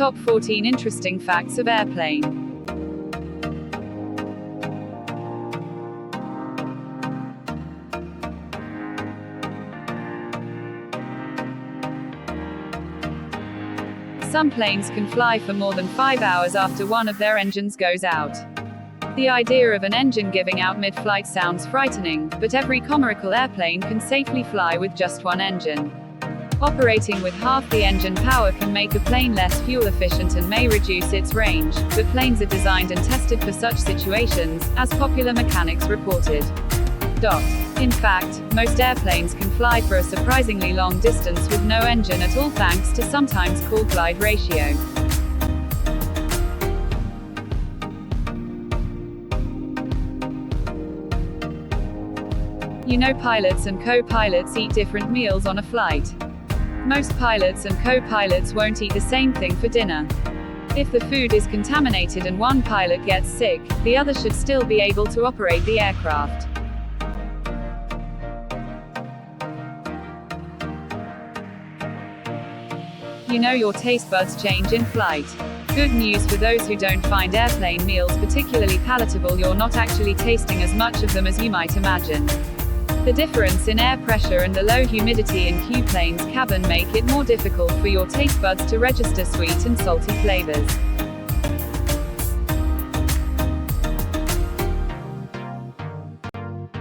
Top 14 interesting facts of airplane. Some planes can fly for more than 5 hours after one of their engines goes out. The idea of an engine giving out mid-flight sounds frightening, but every commercial airplane can safely fly with just one engine. Operating with half the engine power can make a plane less fuel efficient and may reduce its range, but planes are designed and tested for such situations, as Popular Mechanics reported. In fact, most airplanes can fly for a surprisingly long distance with no engine at all thanks to sometimes called glide ratio. You know, pilots and co-pilots eat different meals on a flight. Most pilots and co-pilots won't eat the same thing for dinner. If the food is contaminated and one pilot gets sick, the other should still be able to operate the aircraft. You know, your taste buds change in flight. Good news for those who don't find airplane meals particularly palatable: you're not actually tasting as much of them as you might imagine. The difference in air pressure and the low humidity in Q-plane's cabin make it more difficult for your taste buds to register sweet and salty flavors.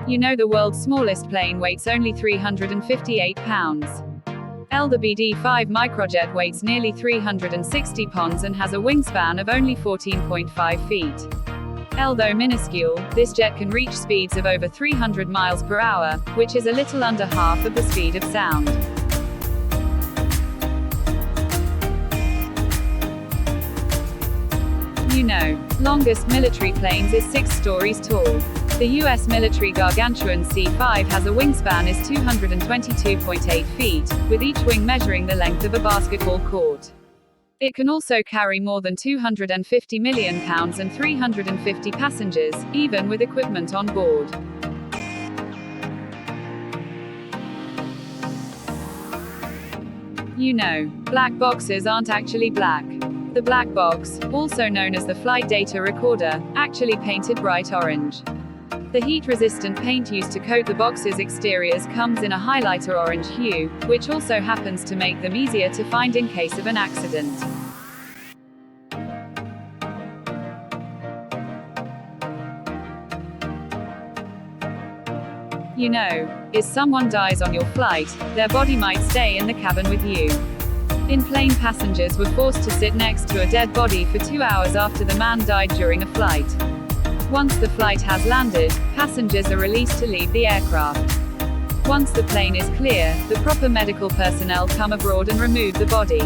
You know, the world's smallest plane weighs only 358 pounds. The BD-5 microjet weighs nearly 360 pounds and has a wingspan of only 14.5 feet. Though minuscule, this jet can reach speeds of over 300 miles per hour, which is a little under half of the speed of sound. You know, longest military planes is 6 stories tall. The US military gargantuan C-5 has a wingspan is 222.8 feet, with each wing measuring the length of a basketball court. It can also carry more than 250 million pounds and 350 passengers, even with equipment on board. You know, black boxes aren't actually black. The black box, also known as the flight data recorder, actually painted bright orange. The heat-resistant paint used to coat the box's exteriors comes in a highlighter orange hue, which also happens to make them easier to find in case of an accident. You know, if someone dies on your flight, their body might stay in the cabin with you. In-plane passengers were forced to sit next to a dead body for 2 hours after the man died during a flight. Once the flight has landed, passengers are released to leave the aircraft. Once the plane is clear, the proper medical personnel come aboard and remove the body.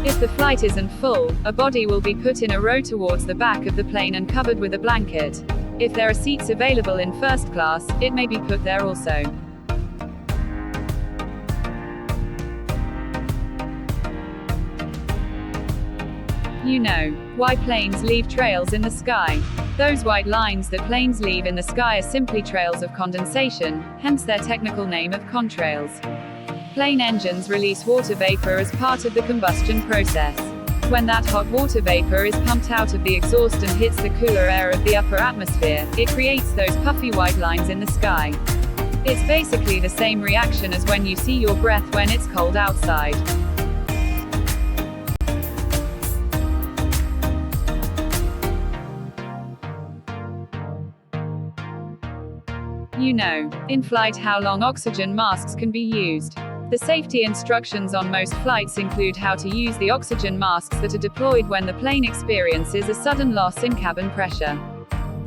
If the flight isn't full, a body will be put in a row towards the back of the plane and covered with a blanket. If there are seats available in first class, it may be put there also. You know, why planes leave trails in the sky. Those white lines that planes leave in the sky are simply trails of condensation, hence their technical name of contrails. Plane engines release water vapor as part of the combustion process. When that hot water vapor is pumped out of the exhaust and hits the cooler air of the upper atmosphere, it creates those puffy white lines in the sky. It's basically the same reaction as when you see your breath when it's cold outside. You know, in flight, how long oxygen masks can be used. The safety instructions on most flights include how to use the oxygen masks that are deployed when the plane experiences a sudden loss in cabin pressure.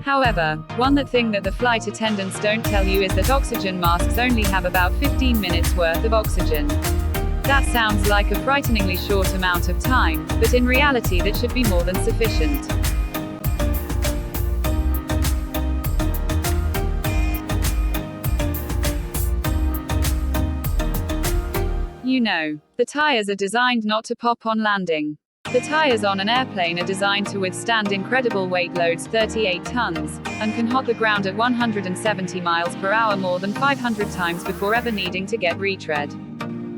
However, one thing that the flight attendants don't tell you is that oxygen masks only have about 15 minutes worth of oxygen. That sounds like a frighteningly short amount of time, but in reality that should be more than sufficient. You know, the tires are designed not to pop on landing. The tires on an airplane are designed to withstand incredible weight loads, 38 tons, and can hit the ground at 170 miles per hour more than 500 times before ever needing to get retread.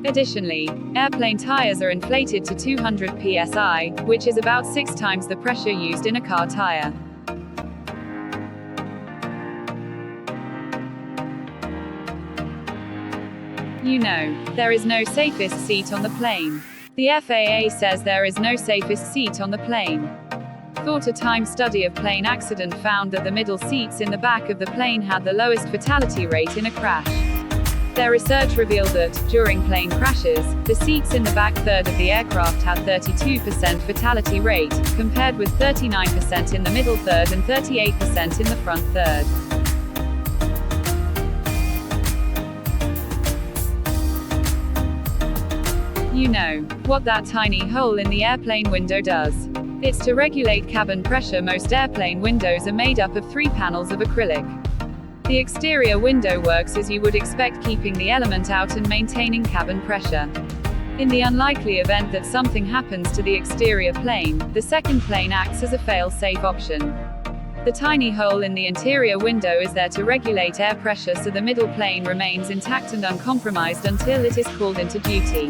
Additionally, airplane tires are inflated to 200 psi, which is about 6 times the pressure used in a car tire. You know, there is no safest seat on the plane. The FAA says there is no safest seat on the plane. A time study of plane accident found that the middle seats in the back of the plane had the lowest fatality rate in a crash. Their research revealed that, during plane crashes, the seats in the back third of the aircraft had 32% fatality rate, compared with 39% in the middle third and 38% in the front third. You know what that tiny hole in the airplane window does. It's to regulate cabin pressure. Most airplane windows are made up of 3 panels of acrylic. The exterior window works as you would expect, keeping the element out and maintaining cabin pressure. In the unlikely event that something happens to the exterior plane, the second plane acts as a fail-safe option. The tiny hole in the interior window is there to regulate air pressure so the middle plane remains intact and uncompromised until it is called into duty.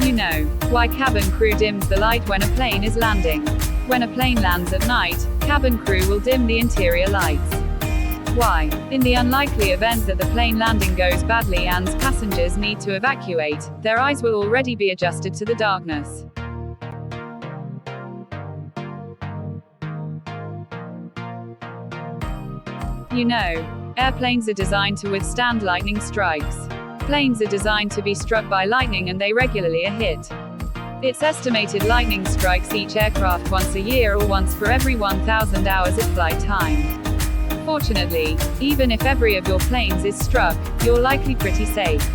You know why cabin crew dims the light when a plane is landing. When a plane lands at night, cabin crew will dim the interior lights. Why? In the unlikely event that the plane landing goes badly and passengers need to evacuate, their eyes will already be adjusted to the darkness. You know, airplanes are designed to withstand lightning strikes. Planes are designed to be struck by lightning and they regularly are hit. It's estimated lightning strikes each aircraft once a year or once for every 1,000 hours of flight time. Fortunately, even if every of your planes is struck, you're likely pretty safe.